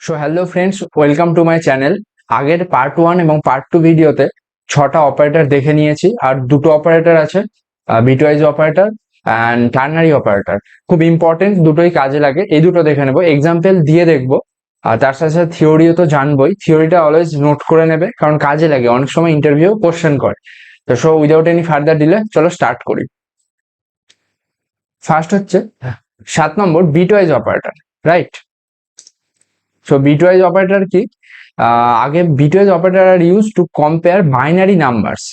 So hello friends, welcome to my channel. আগের part 1 এবং part 2 ভিডিওতে 6টা অপারেটর দেখে নিয়েছি, আর দুটো অপারেটর আছে, bitwise operator and ternary operator. খুব ইম্পর্টেন্ট, দুটোই কাজে লাগে। এই দুটো দেখে নেবো, এক্সাম্পল দিয়ে দেখবো। আর তার সাথে সাথে থিওরিও তো জানবোই। থিওরিটা অলওয়েজ নোট করে নেবে, কারণ কাজে লাগে, অনেক সময় ইন্টারভিউ কোশ্চেন করে। তো so without any further delay চলো স্টার্ট করি। ফার্স্ট হচ্ছে 7 number bitwise operator, right? So bitwise operator কি? আগে bitwise operator are used to compare binary numbers.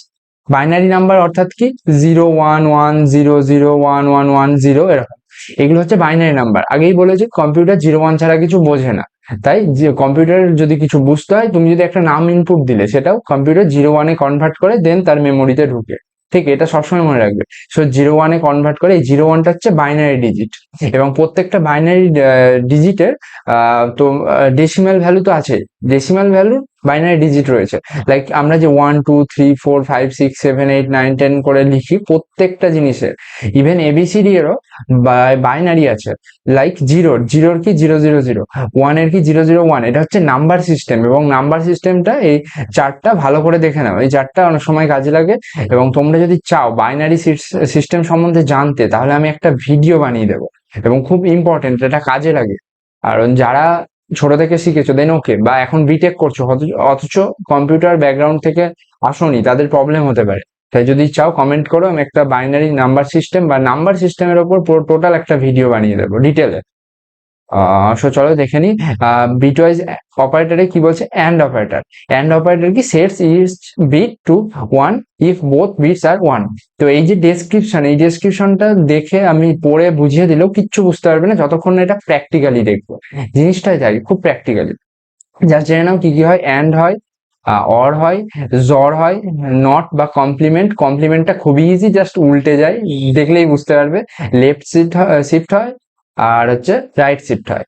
Binary number অর্থাৎ কি 0 1 1 0 0 1 1 1 0 এরকম, এগুলো হচ্ছে বাইনারি নাম্বার। আগেই বলেছি কম্পিউটার 0 1 ছাড়া কিছু বোঝে না, তাই যে কম্পিউটার যদি কিছু বুঝতে হয়, তুমি যদি একটা নাম ইনপুট দিলে সেটাও কম্পিউটার 0 1 কনভার্ট করে দেন তার মেমোরিতে ঢুকে। ঠিক, এটা সবসময় মনে রাখবে। সো 0 1 কনভার্ট করে, এই 0 1টা হচ্ছে বাইনারি ডিজিট, এবং প্রত্যেকটা বাইনারি ডিজিটের তো ডেসিমাল ভ্যালু তো আছে। ডেসিমাল ভ্যালু বাইনারি ডিজিট রয়েছে, লাইক আমরা যে 1 2 3 4 5 6 7 8 9 10 করে লিখি, প্রত্যেকটা জিনিসের ইভেন এবিসিডি এরও বাইনারি আছে। লাইক জিরোর কি 0 0 0, 1 এর কি 0 0 1। এটা হচ্ছে নাম্বার সিস্টেম, এবং নাম্বার সিস্টেমটা এই চার্টটা ভালো করে দেখে নাও। এই চার্টটা অনেক সময় কাজে লাগে, এবং তোমরা যদি চাও বাইনারি সিস্টেম সম্বন্ধে জানতে, তাহলে আমি একটা ভিডিও বানিয়ে দেবো, এবং খুব ইম্পর্টেন্ট, এটা কাজে লাগে। কারণ যারা ছোট থেকে শিখেছো দেন ওকে, বা এখন বিটেক করছো অথচ কম্পিউটার ব্যাকগ্রাউন্ড থেকে আসোনি, তাদের প্রবলেম হতে পারে। তাই যদি চাও কমেন্ট করো, আমি একটা বাইনারি নাম্বার সিস্টেম বা নাম্বার সিস্টেমের উপর পুরো টোটাল একটা ভিডিও বানিয়ে দেবো ডিটেলে। সো চলো দেখে নিই। বিটওয়াইজ অপারেটরে কি বলছে, অ্যান্ড অপারেটর। অ্যান্ড অপারেটর কি sets each bit to 1 if both bits are 1। তো এই যে ডেসক্রিপশন, এই ডেসক্রিপশনটা দেখে আমি পড়ে বুঝিয়ে দিলেও কিচ্ছু বুঝতে পারবে না, যতক্ষণ না এটা প্র্যাকটিক্যালি দেখবো। জিনিসটাই তাই, খুব প্র্যাকটিক্যালি। জাস্ট জেনে নাও কি কি হয়। অ্যান্ড হয়, অর হয়, জর হয়, নট বা কমপ্লিমেন্ট। কমপ্লিমেন্টটা খুবই ইজি, জাস্ট উল্টে যায়, দেখলেই বুঝতে পারবে। লেফট শিফট হয়, আর হচ্ছে রাইট শিফট হয়।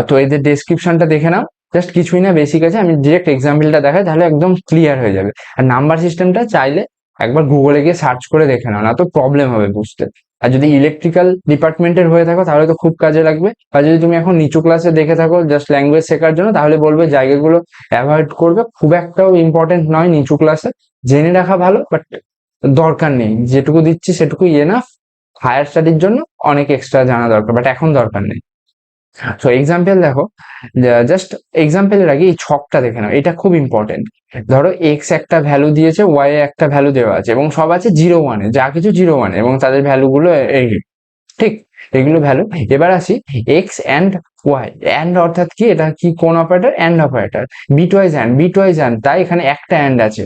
তো এদের ডেসক্রিপশনটা দেখে নাও, জাস্ট কিছুই না, বেসিক আছে। আমি ডিরেক্ট এক্সাম্পলটা দেখাই, তাহলে একদম ক্লিয়ার হয়ে যাবে। আর নাম্বার সিস্টেমটা চাইলে একবার গুগলে গিয়ে সার্চ করে দেখে নাও, না তো প্রবলেম হবে বুঝতে। আর যদি ইলেকট্রিক্যাল ডিপার্টমেন্টের হয়ে থাকো, তাহলে তো খুব কাজে লাগবে। আর যদি তুমি এখন নিচু ক্লাসে দেখে থাকো জাস্ট ল্যাঙ্গুয়েজ শেখার জন্য, তাহলে বলবে জায়গাগুলো অ্যাভয়েড করবে, খুব একটাও ইম্পর্টেন্ট নয় নিচু ক্লাসে। জেনে রাখা ভালো, বাট দরকার নেই, যেটুকু দিচ্ছি সেটুকু এনাফ। হায়ার স্টাডির জন্য অনেক এক্সট্রা জানা দরকার, বাট এখন দরকার নেই। সো এক্সাম্পল দেখো, জাস্ট এক্সাম্পলের আগে এই ছকটা দেখে নাও, এটা খুব ইম্পর্টেন্ট। ধরো এক্স একটা ভ্যালু দিয়েছে, ওয়াই একটা ভ্যালু দেওয়া আছে, এবং সব আছে 0 1, যা কিছু 0 1, এবং তাদের ভ্যালুগুলো এই, ঠিক, এগুলো ভ্যালু। এবার আসি এক্স অ্যান্ড ওয়াই। অ্যান্ড অর্থাৎ কি, এটা কি কোন operator? And operator. Bitwise and, bitwise and, তাই এখানে একটা অ্যান্ড আছে।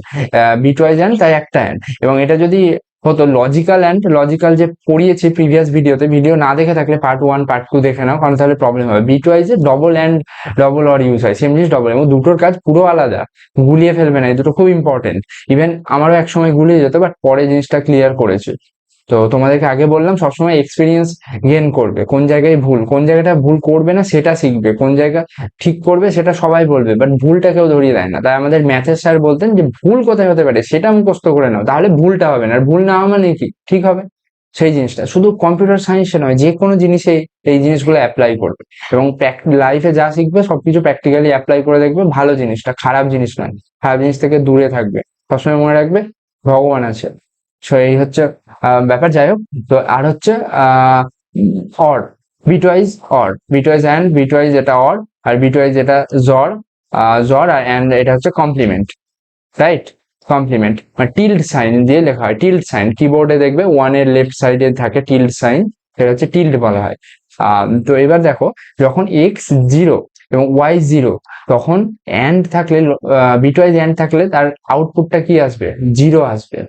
বিটওয়াইজ অ্যান্ড, তাই একটা অ্যান্ড। এবং এটা যদি হতো লজিক্যাল অ্যান্ড, লজিক্যাল যে পড়িয়েছি প্রিভিয়াস ভিডিওতে, ভিডিও না দেখে থাকলে পার্ট 1 পার্ট 2 দেখে নাও, কারণ তাহলে প্রবলেম হবে। Bitwise A double and double or use হয়, সেম জিনিস ডবল, এবং দুটোর কাজ পুরো আলাদা। গুলিয়ে ফেলবে না, এই দুটো খুব ইম্পর্টেন্ট। ইভেন আমারও একসময় গুলিয়ে যেত, বাট পরে জিনিসটা ক্লিয়ার করেছি। তো তোমাদেরকে আগে বললাম, সবসময় এক্সপিরিয়েন্স গেন করবে, কোন জায়গায় ভুল, কোন জায়গাটা ভুল করবে না সেটা শিখবে, কোন জায়গা ঠিক করবে সেটা সবাই বলবে, বাট ভুলটা কেউ ধরিয়ে দেয় না। তাই আমাদের ম্যাথের স্যার বলতেন যে ভুল কোথায় হতে পারে সেটা মুখস্থ করে নাও, তাহলে ভুলটা হবে না। আর ভুল না হওয়া মানে কি, ঠিক হবে। সেই জিনিসটা শুধু কম্পিউটার সায়েন্সে নয়, যে কোনো জিনিসে এই জিনিসগুলো অ্যাপ্লাই করবে, এবং লাইফে যা শিখবে সবকিছু প্র্যাকটিক্যালি অ্যাপ্লাই করে দেখবে। ভালো জিনিসটা, খারাপ জিনিস নয়, খারাপ জিনিস থেকে দূরে থাকবে। সবসময় মনে রাখবে ভগবান আছে। সো এই হচ্ছে ব্যাপার। যাই হোক, তো আর হচ্ছে or, bitwise or, bitwise and, bitwise এটা অর, আর বিটওয়াইজ এটা জর। জর আর অ্যান্ড এটা হচ্ছে কমপ্লিমেন্ট, রাইট? কমপ্লিমেন্ট মানে টিল্ড সাইন দিয়ে লেখা হয়, টিল্ড সাইন। কিবোর্ডে দেখবে 1 এর লেফট সাইডে থাকে টিল্ড সাইন, সেটা হচ্ছে টিল্ড বলা হয়। তো এবার দেখো, যখন এক্স 0 এবং ওয়াই 0, তখন অ্যান্ড থাকলে, বিটওয়াইজ অ্যান্ড থাকলে তার আউটপুটটা কি আসবে? 0 আসবে।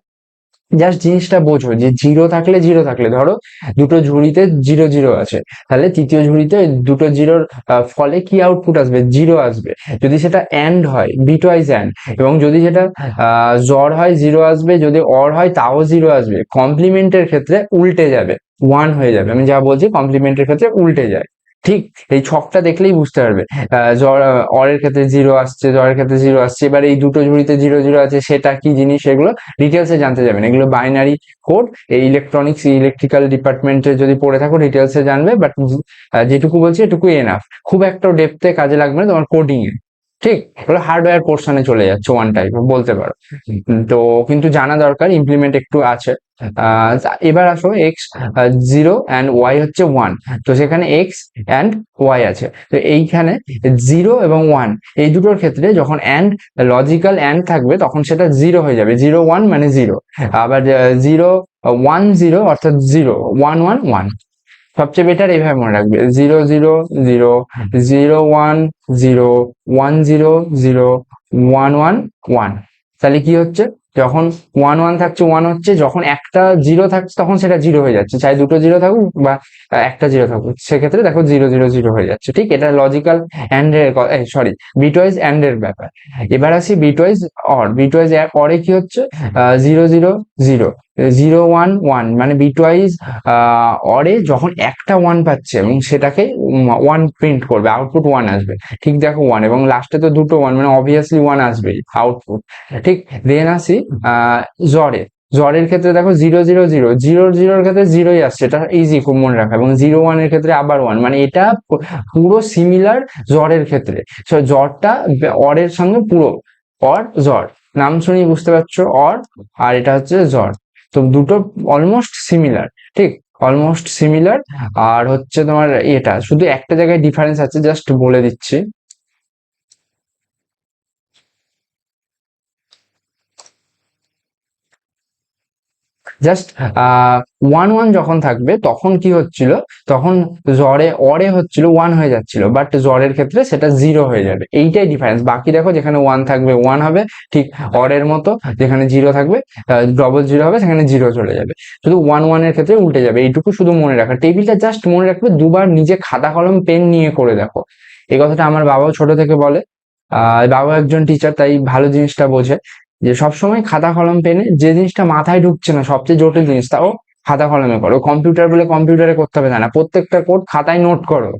জাস্ট জিনিসটা বোঝো যে 0 থাকলে, ধরো দুটো ঝুড়িতে 0 0 আছে, তাহলে তৃতীয় ঝুড়িতে দুটো জিরোর ফলে কি আউটপুট আসবে? 0 আসবে। যদি সেটা অ্যান্ড হয়, বিটওয়াইজ অ্যান্ড, এবং যদি সেটা জর হয় 0 আসবে, যদি অর হয় তাও 0 আসবে। কমপ্লিমেন্টের ক্ষেত্রে উল্টে যাবে, 1 হয়ে যাবে। আমি যা বলছি কমপ্লিমেন্টের ক্ষেত্রে উল্টে যায়। ঠিক এই ছকটা দেখলেই বুঝতে পারবে। অরের ক্ষেত্রে জিরো আসছে, জরের ক্ষেত্রে জিরো আসছে। এবার এই দুটো ঝুড়িতে জিরো জিরো আছে, সেটা কি জিনিস এগুলো ডিটেলসে জানতে যাবেন। এগুলো বাইনারি কোড, এই ইলেকট্রনিক্স ইলেকট্রিক্যাল ডিপার্টমেন্টে যদি পড়ে থাকো ডিটেলসে জানবে, বাট যেটুকু বলছি এটুকুই এনাফ। খুব একটা ডেপথে কাজে লাগবে না তোমার কোডিং এ। ঠিক, এগুলো হার্ডওয়্যার পোর্শনে চলে যাচ্ছে ওয়ান টাইপ বলতে পারো। তো কিন্তু জানা দরকার, ইমপ্লিমেন্ট একটু আছে। এবার আসো এক্স জিরো অ্যান্ড ওয়াই হচ্ছে ওয়ান, তো সেখানে এক্স অ্যান্ড ওয়াই আছে। তো এইখানে জিরো এবং ওয়ান এই দুটোর ক্ষেত্রে যখন অ্যান্ড লজিক্যাল অ্যান্ড থাকবে তখন সেটা জিরো হয়ে যাবে, জিরো ওয়ান মানে জিরো। আবার জিরো ওয়ান জিরো অর্থাৎ জিরো, ওয়ান ওয়ান ওয়ান। সবচেয়ে বেটার এইভাবে মনে রাখবে, zero zero zero, zero one zero, one zero zero, one one one. তাহলে কি হচ্ছে, যখন ওয়ান ওয়ান থাকছে ওয়ান হচ্ছে, যখন একটা জিরো থাকছে তখন সেটা জিরো হয়ে যাচ্ছে, চাই দুটো জিরো থাকুক বা একটা জিরো থাকুক, সেক্ষেত্রে দেখো জিরো জিরো জিরো হয়ে যাচ্ছে। ঠিক, এটা লজিক্যাল অ্যান্ড এর, সরি, বিটওয়াইজ অ্যান্ড এর ব্যাপার। এবার আসি বিটওয়াইজ অর। বিটওয়াইজ অরে কি হচ্ছে, zero zero zero, zero one one, মানে বিটওয়াইজ অরে যখন একটা ওয়ান পাচ্ছে এবং সেটাকে ওয়ান প্রিন্ট করবে, আউটপুট ওয়ান আসবে। ঠিক দেখো ওয়ান, এবং লাস্টে তো দুটো ওয়ান, মানে অবভিয়াসলি ওয়ান আসবেই আউটপুট। ঠিক, দেন আসি জরে। জরের ক্ষেত্রে দেখো জিরো জিরো জিরো, জিরোর জিরোর ক্ষেত্রে জিরোই আসছে, এটা ইজি খুব মনে রাখা। এবং জিরো ওয়ানের ক্ষেত্রে আবার ওয়ান, মানে এটা পুরো সিমিলার জরের ক্ষেত্রে। জরটা অরের সঙ্গে পুরো, অর জর, নাম শুনি বুঝতে পারছো, অর আর এটা হচ্ছে জর। তো দুটো অলমোস্ট সিমিলার। ঠিক, অলমোস্ট সিমিলার। আর হচ্ছে তোমার এটা শুধু একটা জায়গায় ডিফারেন্স আছে, জাস্ট বলে দিচ্ছি। জাস্ট ওয়ান ওয়ান যখন থাকবে তখন কি হচ্ছিল, তখন জ্বরে অরে হচ্ছিল ওয়ান হয়ে যাচ্ছিল, বাট জ্বরের ক্ষেত্রে সেটা জিরো হয়ে যাবে, এইটাই ডিফারেন্স। বাকি দেখো যেখানে ওয়ান থাকবে ওয়ান হবে, ঠিক অরের মতো। যেখানে জিরো থাকবে ডবল জিরো হবে, সেখানে জিরো চলে যাবে। শুধু ওয়ান ওয়ানের ক্ষেত্রে উল্টে যাবে, এইটুকু শুধু মনে রাখা। টেবিলটা জাস্ট মনে রাখবে, দুবার নিজে খাতা কলম পেন নিয়ে করে দেখো। এই কথাটা আমার বাবাও ছোট থেকে বলে। বাবা একজন টিচার, তাই ভালো জিনিসটা বোঝে, যে সবসময় খাতা কলম পেনে যে জিনিসটা মাথায় ঢুকছে না, সবচেয়ে জটিল জিনিস, তাও খাতা কলমে করো। কম্পিউটার বলে কম্পিউটারে করতে হবে না, প্রত্যেকটা কোড খাতায় নোট করো,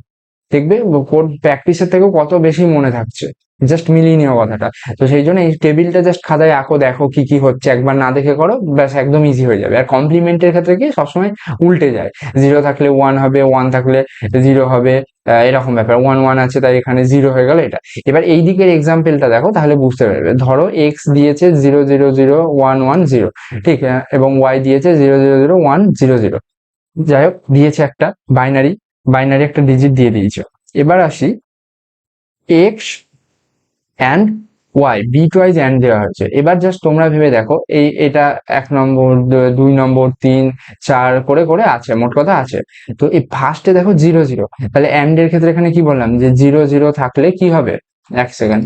দেখবে কোড প্র্যাকটিসের থেকেও কত বেশি মনে থাকছে। জাস্ট মিলিয়ে নিও কথাটা। তো সেই জন্য এই টেবিলটা জাস্ট খাতায় আঁকো, দেখো কি কি হচ্ছে, একবার না দেখে করো, ব্যাস একদম ইজি হয়ে যাবে। আর কমপ্লিমেন্টের ক্ষেত্রে কি সবসময় উল্টে যায়, জিরো থাকলে ওয়ান হবে, ওয়ান থাকলে জিরো হবে, এরকম ব্যাপার। ওয়ান ওয়ান আছে তাই এখানে জিরো হয়ে গেল এটা। এবার এই দিকের এক্সাম্পলটা দেখো, তাহলে বুঝতে পারবে। ধরো এক্স দিয়েছে zero zero zero one one zero, ঠিক, এবং ওয়াই দিয়েছে zero zero zero one zero zero. যাই হোক, দিয়েছে একটা বাইনারি, বাইনারি একটা ডিজিট দিয়ে দিয়েছে। এবার আসি X and Y, bitwise and দেওয়া হয়েছে। এবার জাস্ট তোমরা ভেবে দেখো, এটা এক নম্বর, দুই নম্বর, তিন, চার করে করে আছে, মোট কথা আছে। তো এই ফার্স্টে দেখো জিরো জিরো, তাহলে অ্যান্ড এর ক্ষেত্রে এখানে কি বললাম, যে জিরো জিরো থাকলে কি হবে, এক সেকেন্ড,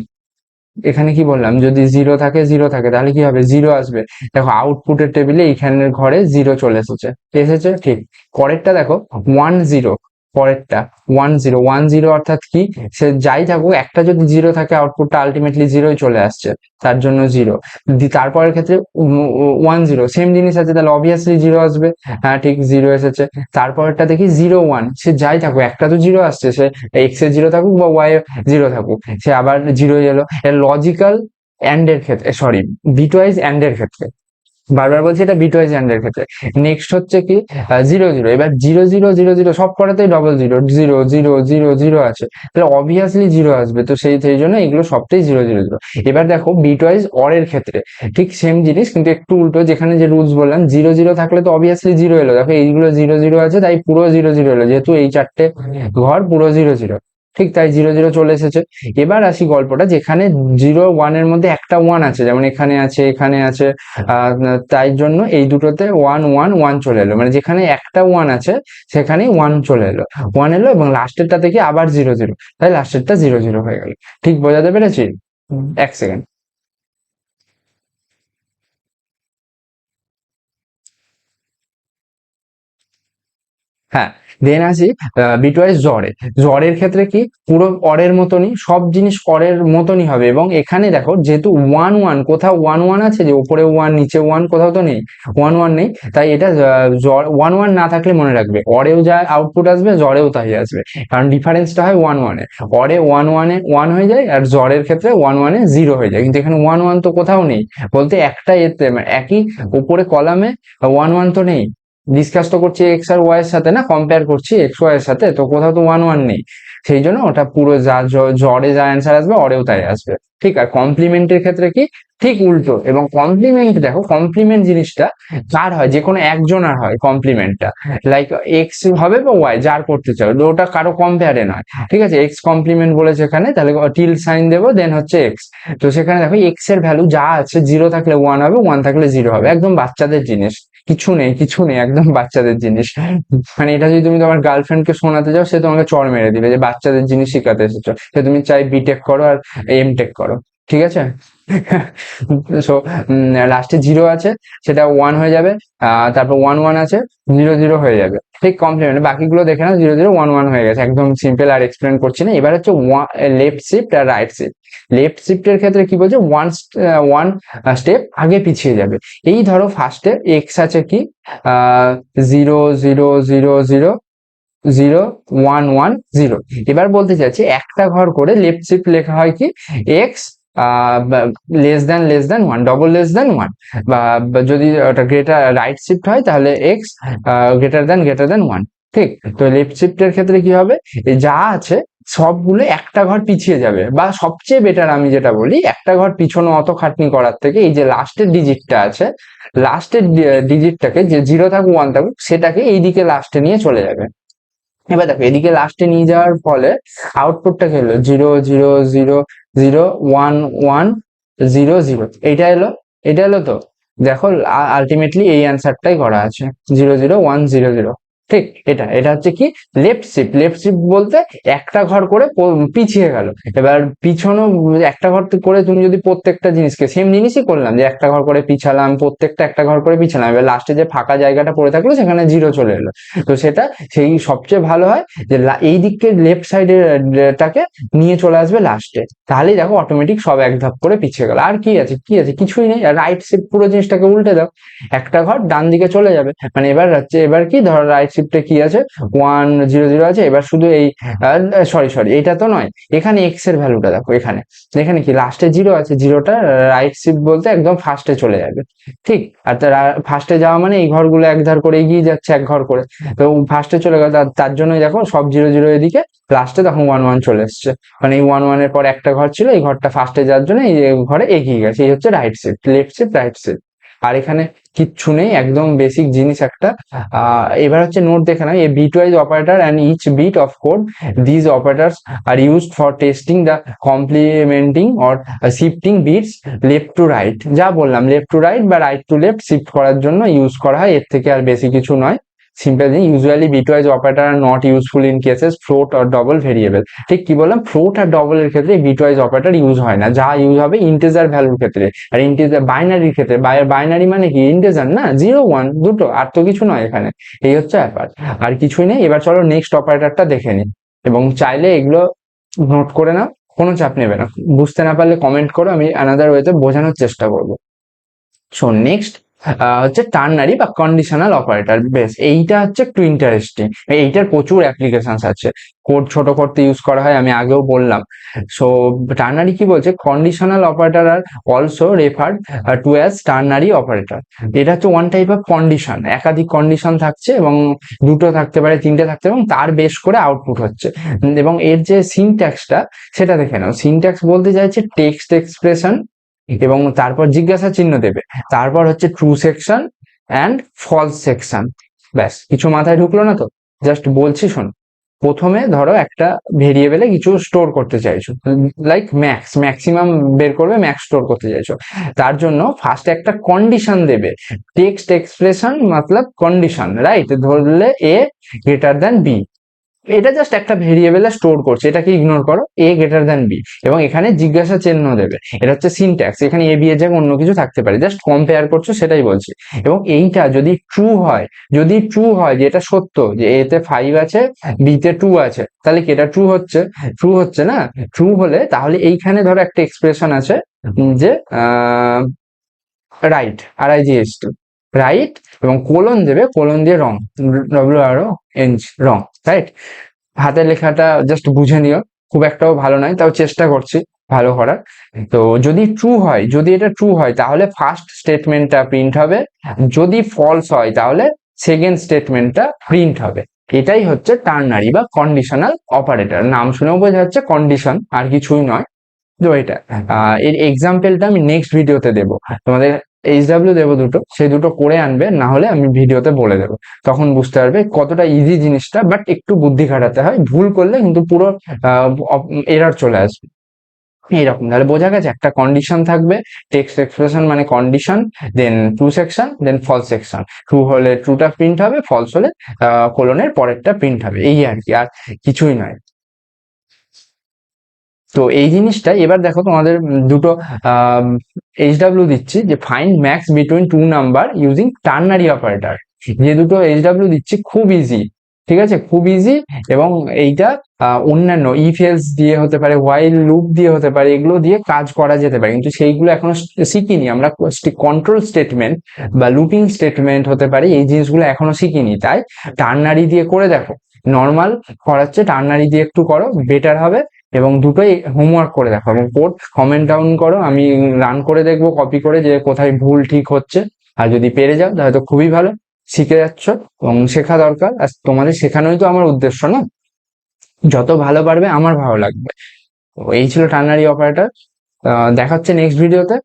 এখানে কি বললাম, যদি জিরো থাকে জিরো থাকে তাহলে কি হবে, জিরো আসবে। দেখো আউটপুটের টেবিলে এইখানের ঘরে জিরো চলে এসেছে, এসেছে, ঠিক। পরেরটা দেখো ওয়ান জিরো, পরেরটা ওয়ান জিরো, ওয়ান জিরো অর্থাৎ কি, সে যাই থাকুক একটা যদি জিরো থাকে আউটপুটটা আলটিমেটলি জিরোই চলে আসছে, তার জন্য জিরো। তারপরের ক্ষেত্রে ওয়ান জিরো, সেম জিনিস আছে, তাহলে অবভিয়াসলি জিরো আসবে। হ্যাঁ ঠিক, জিরো এসেছে। তারপরেরটা দেখি জিরো ওয়ান, সে যাই থাকুক একটা তো জিরো আসছে, সে এক্স এর জিরো থাকুক বা ওয়াই এর জিরো থাকুক, সে আবার জিরো এলো। লজিক্যাল অ্যান্ড এর ক্ষেত্রে, সরি, বিটওয়াইজ অ্যান্ড এর ক্ষেত্রে, বারবার বলছি এটা বিটওয়াইজ অ্যান্ড এর ক্ষেত্রে। নেক্সট হচ্ছে কি জিরো জিরো, এবার জিরো জিরো জিরো জিরো সব কটাতেই double zero, zero zero zero zero আছে, তাহলে অবভিয়াসলি জিরো আসবে। তো সেই জন্য এগুলো সবটাই জিরো জিরো জিরো। এবার দেখো বিটওয়াইজ অর এর ক্ষেত্রে ঠিক সেম জিনিস, কিন্তু একটু উল্টো। যেখানে যে রুলস বললাম, জিরো জিরো থাকলে তো অবভিয়াসলি জিরো এলো, দেখো এইগুলো জিরো জিরো আছে তাই পুরো জিরো জিরো এলো, যেহেতু এই চারটে ঘর পুরো জিরো জিরো, ঠিক, তাই জিরো জিরো চলে এসেছে। এবার আসি গল্পটা, যেখানে জিরো ওয়ান এর মধ্যে একটা ওয়ান আছে, যেমন এখানে আছে এখানে আছে, তাই জন্য এই দুটোতে ওয়ান ওয়ান ওয়ান চলে এলো, মানে যেখানে একটা ওয়ান আছে সেখানে ওয়ান চলে এলো, ওয়ান এলো, এবং লাস্টেরটা থেকে আবার জিরো জিরো, তাই লাস্টেরটা জিরো জিরো হয়ে গেল। ঠিক বোঝাতে পেরেছি? এক সেকেন্ড। হ্যাঁ, দেন আসি বিটওয়াইজ জ্বরে। জ্বরের ক্ষেত্রে কি পুরো অরের মতনই, সব জিনিস অরের মতনই হবে। এবং এখানে দেখো যেহেতু ওয়ান ওয়ান, কোথাও ওয়ান ওয়ান আছে যে উপরে ওয়ান নিচে ওয়ান, কোথাও তো নেই, ওয়ান ওয়ান নেই, তাই এটা ওয়ান ওয়ান না থাকলে মনে রাখবে অরেও যা আউটপুট আসবে জ্বরেও তাই আসবে, কারণ ডিফারেন্সটা হয় ওয়ান ওয়ানে। অরে ওয়ান ওয়ানে ওয়ান হয়ে যায় আর জ্বরের ক্ষেত্রে ওয়ান ওয়ানে জিরো হয়ে যায়, কিন্তু এখানে ওয়ান ওয়ান তো কোথাও নেই, বলতে একটা এতে একই উপরে কলামে ওয়ান ওয়ান তো নেই। ডিসকাস তো করছি এক্স আর ওয়াই এর সাথে, না কম্পেয়ার করছি এক্স ওয়াই এর সাথে, তো কোথাও তো ওয়ান ওয়ান নেই, সেই জন্য ওটা পুরো যা জ্বরে যা অ্যান্সার আসবে অরেও তাই আসবে। ঠিক। আর কমপ্লিমেন্টের ক্ষেত্রে কি ঠিক উল্টো। এবং কমপ্লিমেন্ট দেখো, কমপ্লিমেন্ট জিনিসটা কার হয়, যে কোনো একজনের হয় কমপ্লিমেন্টটা, লাইক এক্স হবে বা ওয়াই যার করতে চাও, ওটা কারো কম্পেয়ারে নয়। ঠিক আছে, এক্স কমপ্লিমেন্ট বলেছে এখানে, তাহলে টিল সাইন দেবো, দেন হচ্ছে এক্স। তো সেখানে দেখো এক্স এর ভ্যালু যা আছে, জিরো থাকলে ওয়ান হবে, ওয়ান থাকলে জিরো হবে, একদম বাচ্চাদের জিনিস, কিছু নেই কিছু নেই, একদম বাচ্চাদের জিনিস। মানে এটা যদি তুমি তোমার গার্লফ্রেন্ডকে শোনাতে যাও, সে তোমাকে চড় মেরে দিবে যে বাচ্চাদের জিনিস শিখাতে এসেছো, সে তুমি চাই বিটেক করো আর এমটেক করো। ঠিক আছে। সো লাস্টে জিরো আছে, সেটা ওয়ান হয়ে যাবে, তারপর ওয়ান ওয়ান আছে, জিরো জিরো হয়ে যাবে। ঠিক কমপ্লিমেন্ট, বাকিগুলো দেখে নাও, জিরো জিরো ওয়ান ওয়ান হয়ে গেছে, একদম সিম্পল, আর এক্সপ্লেন করছি না। এবার হচ্ছে লেফট শিফট আর রাইট শিফট। লেফট শিফটের ক্ষেত্রে কি বলছে, ওয়ান স্টেপ আগে পিছিয়ে যাবে। এই ধরো ফার্স্টে এক্স আছে কি zero zero zero zero zero one one zero. এবার বলতে চাইছি একটা ঘর করে লেফট শিফট লেখা হয় কি x less than one, double less than one, বা যদি ওটা গ্রেটার রাইট শিফট হয় তাহলে এক্স গ্রেটার দেন ওয়ান। ঠিক। তো লেফট শিফটের ক্ষেত্রে কি হবে, যা আছে সবগুলো একটা ঘর পিছিয়ে যাবে, বা সবচেয়ে বেটার আমি যেটা বলি, একটা ঘর পিছনে অত খাটনি করার থেকে এই যে লাস্টের ডিজিটটা আছে, লাস্টের ডিজিটটাকে, যে জিরো থাকুক ওয়ান থাকুক, সেটাকে এইদিকে লাস্টে নিয়ে চলে যাবে। এবার দেখো এদিকে লাস্টে নিয়ে যাওয়ার ফলে আউটপুটটা কি হলো, zero zero zero zero one one zero zero, এইটা এলো, এটা এলো। তো দেখো আলটিমেটলি এই অ্যান্সারটাই করা আছে, zero zero one zero zero. ঠিক। এটা এটা হচ্ছে কি লেফট শিফট। লেফট শিফট বলতে একটা ঘর করে পিছিয়ে গেল। এবার পিছনও একটা ঘর করে তুমি যদি প্রত্যেকটা জিনিসকে সেম জিনিসই করলাম, যে একটা ঘর করে পিছালাম, প্রত্যেকটা একটা ঘর করে পিছালাম, এবার লাস্টে যে ফাঁকা জায়গাটা পড়ে থাকলো সেখানে জিরো চলে এলো, তো সেটা সেই সবচেয়ে ভালো হয় যে এই দিককে লেফট সাইডেরটাকে নিয়ে চলে আসবে লাস্টে, তাহলেই দেখো অটোমেটিক সব এক ধাপ করে পিছিয়ে গেল। আর কি আছে, কি আছে, কিছুই নেই। রাইট শিফট পুরো জিনিসটাকে উল্টে দাও, একটা ঘর ডান দিকে চলে যাবে। মানে এবার হচ্ছে, এবার কি ধরো রাইট শিফটে কি আছে, ওয়ান জিরো জিরো আছে, এবার শুধু এই সরি সরি এইটা তো নয়, এখানে এক্স এর ভ্যালুটা দেখো, এখানে এখানে কি লাস্টে জিরো আছে, জিরোটা রাইট শিফট বলতে একদম ফার্স্টে চলে যাবে। ঠিক। আর ফার্স্টে যাওয়া মানে এই ঘরগুলো এক ধার করে এগিয়ে যাচ্ছে এক ঘর করে, তো ফার্স্টে চলে গেল, তার জন্যই দেখো সব জিরো জিরো এদিকে, লাস্টে তখন ওয়ান ওয়ান চলে এসছে, মানে এই ওয়ান ওয়ানের পর একটা ঘর ছিল, এই ঘরটা ফার্স্টে যাওয়ার জন্য এই ঘরে এগিয়ে গেছে, এই হচ্ছে right shift, left shift right shift. আর এখানে কিচ্ছু নেই, একদম বেসিক জিনিস একটা। এবার হচ্ছে নোট দেখে নাও, a bitwise operator and each bit of code, these operators are used for testing the complementing or shifting bits left to right. যা বললাম, লেফট টু রাইট বা রাইট টু লেফট শিফট করার জন্য ইউজ করা হয়, এর থেকে আর বেশি কিছু নয়। সিম্পল জিনিস, usually bitwise operator are not useful in cases float or double variable. ঠিক কি বললাম, ফ্লোট আর ডবলের ক্ষেত্রে বিটওয়াইজ অপারেটর ইউজ হয় না, যা ইউজ হবে ইন্টিজার ভ্যালুর ক্ষেত্রে। আর ইন্টিজার বাইনারির ক্ষেত্রে, বাইনারি মানে কি ইন্টিজার না, জিরো ওয়ান দুটো, আর তো কিছু নয় এখানে। এই হচ্ছে ব্যাপার, আর কিছুই নেই। এবার চলো নেক্সট অপারেটরটা দেখে নিই, এবং চাইলে এগুলো নোট করে নাও, কোনো চাপ নেবে না, বুঝতে না পারলে কমেন্ট করো, আমি আনাদার ওয়েতে বোঝানোর চেষ্টা করবো। সো নেক্সট হচ্ছে টার্নারি বা কন্ডিশনাল অপারেটর। বেশ, এইটা হচ্ছে একটু ইন্টারেস্টিং, এইটার প্রচুর অ্যাপ্লিকেশনস আছে, কোড ছোট করতে ইউজ করা হয়, আমি আগেও বললাম। সো টার্নারি কি বলছে, conditional operator are also referred to as ternary operator. এটা হচ্ছে ওয়ান টাইপ অফ কন্ডিশন, একাধিক কন্ডিশন থাকছে, এবং দুটো থাকতে পারে, তিনটে থাকতে পারে, এবং তার বেশ করে আউটপুট হচ্ছে। এবং এর যে সিনট্যাক্সটা সেটা দেখে নাও, সিনট্যাক্স বলতে চাইছে টেক্সট এক্সপ্রেশন, এবং তারপর জিজ্ঞাসা চিহ্ন দেবে, তারপর হচ্ছে true section and false section. ব্যাস, কিছু মাথায় ঢুকলো না তো, জাস্ট বলছি শোন। প্রথমে ধরো একটা ভেরিয়েবলে কিছু স্টোর করতে চাইছো, লাইক ম্যাক্সিমাম বের করবে, ম্যাক্স স্টোর করতে চাইছো, তার জন্য ফার্স্ট একটা কন্ডিশন দেবে, টেক্সট এক্সপ্রেশন মতলব কন্ডিশন, রাইট, ধরলে এ গ্রেটার দ্যান বি, এটা জাস্ট একটা ভেরিয়েবলে স্টোর করছে, এটাকে ইগনোর করো, a গ্রেটার দ্যান b, এবং এখানে জিজ্ঞাসা চিহ্ন দেবে, এটা হচ্ছে সিনট্যাক্স। এখানে a b এর জায়গায় অন্য কিছু থাকতে পারে, জাস্ট কম্পেয়ার করছো সেটাই বলছি। এবং এইটা যদি ট্রু হয়, যদি ট্রু হয় যে এটা সত্য, যে a তে 5 আছে, b তে 2 আছে, তাহলে কি এটা ট্রু হচ্ছে? ট্রু হচ্ছে না? ট্রু হলে তাহলে এইখানে ধরো একটা এক্সপ্রেশন আছে যে রাইট, RIGHT, রাইট, এবং কোলন দেবে, কোলন দিয়ে রং, WRONG, রং, রাইট। হাতের লেখাটা জাস্ট বুঝে নিও, খুব একটাও ভালো নয়, তাও চেষ্টা করছি ভালো করার। তো যদি ট্রু হয়, যদি এটা ট্রু হয় তাহলে ফার্স্ট স্টেটমেন্টটা প্রিন্ট হবে, যদি ফলস হয় তাহলে সেকেন্ড স্টেটমেন্টটা প্রিন্ট হবে। এটাই হচ্ছে টার্নারি বা কন্ডিশনাল অপারেটর। নাম শুনেও বোঝা যাচ্ছে কন্ডিশন, আর কিছুই নয়। তো এটা এর এক্সাম্পলটা আমি নেক্সট ভিডিওতে দেবো তোমাদের, HW দেবো দুটো, সেই দুটো করে আনবে, না হলে আমি ভিডিওতে বলে দেবো, তখন বুঝতে পারবে কতটা ইজি জিনিসটা। বাট একটু বুদ্ধি খাটাতে হয়, ভুল করলে কিন্তু পুরো এরর চলে আসবে। এইরকম তাহলে বোঝা গেছে, একটা কন্ডিশন থাকবে, টেক্সট এক্সপ্রেশন মানে কন্ডিশন, দেন ট্রু সেকশন, দেন ফলস সেকশন। ট্রু হলে ট্রুটা প্রিন্ট হবে, ফলস হলে কোলনের পরেরটা প্রিন্ট হবে, এই আর কি, আর কিছুই নয়। তো এই জিনিসটা এবার দেখো, তোমাদের দুটো HW দিচ্ছি, যে find max between two number using ternary operator. যে দুটো HW দিচ্ছি খুব ইজি, ঠিক আছে, খুব ইজি। এবং এইটা অন্যান্য ইফ এলস দিয়ে হতে পারে, হোয়াইল লুপ দিয়ে হতে পারে, এগুলো দিয়ে কাজ করা যেতে পারে, কিন্তু সেইগুলো এখনো শিখিনি আমরা। কন্ট্রোল স্টেটমেন্ট বা লুপিং স্টেটমেন্ট হতে পারে, এই জিনিসগুলো এখনো শিখিনি, তাই টার্নারি দিয়ে করে দেখো। নর্মাল করাচ্ছে, টার্নারি দিয়ে একটু করো, বেটার হবে। এবং দুটোই হোমওয়ার্ক করে দেখো, এবং কোড কমেন্ট ডাউন করো, আমি রান করে দেখবো কপি করে যে কোথায় ভুল ঠিক হচ্ছে। আর যদি পেরে যাও তাহলে তো খুবই ভালো, শিখে যাচ্ছ, এবং শেখা দরকার, আর তোমাদের শেখানোই তো আমার উদ্দেশ্য না। যত ভালো পারবে আমার ভালো লাগবে। তো এই ছিল টার্নারি অপারেটর। দেখা হচ্ছে নেক্সট ভিডিওতে।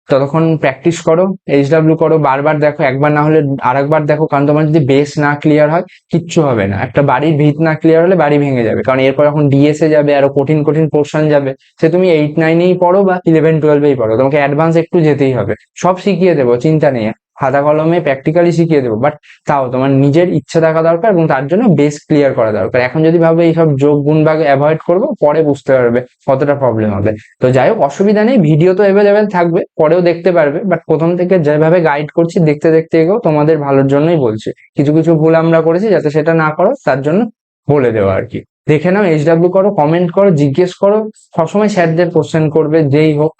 ততক্ষণ প্র্যাকটিস করো, HW করো, বারবার দেখো, একবার না হলে আরেকবার দেখো, কারণ তোমার যদি বেস না ক্লিয়ার হয় কিচ্ছু হবে না। একটা বাড়ির ভিত না ক্লিয়ার হলে বাড়ি ভেঙে যাবে, কারণ এরপর এখন DS এ যাবে, আরো কঠিন কঠিন পোর্শন যাবে। সে তুমি 8-9-এই পড়ো বা 11-12-এই পড়ো, তোমাকে অ্যাডভান্স একটু যেতেই হবে। সব শিখিয়ে দেবো, চিন্তা নেই, খাতা কলমে প্র্যাকটিক্যালি শিখিয়ে দেবো, বাট তাও তোমার নিজের ইচ্ছে থাকা দরকার, এবং তার জন্য বেস ক্লিয়ার করা দরকার। এখন যদি ভাবে এইসব যোগ গুণ ভাগ অ্যাভয়েড করবো, পরে বুঝতে পারবে কতটা প্রবলেম হবে। তো যাই হোক, অসুবিধা নেই, ভিডিও তো অ্যাভেলেবেল থাকবে, পরেও দেখতে পারবে, বাট প্রথম থেকে যেভাবে গাইড করছি দেখতে দেখতে এগো, তোমাদের ভালোর জন্যই বলছি। কিছু কিছু ভুল আমরা করেছি, যাতে সেটা না করো তার জন্য বলে দেওয়া আর কি। দেখে নাও, HW করো, কমেন্ট করো, জিজ্ঞেস করো, সবসময় স্যারদের কোশ্চেন করবে, যেই হোক,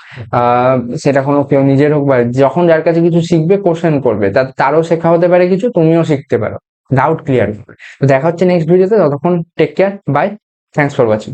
সেটা কোনো কেউ নিজের হোক বা যখন যার কাছে কিছু শিখবে কোশ্চেন করবে, তারও শেখা হতে পারে কিছু, তুমিও শিখতে পারো, ডাউট ক্লিয়ার করবে। তো দেখা হচ্ছে নেক্সট ভিডিওতে, ততক্ষণ take care, bye, thanks for watching.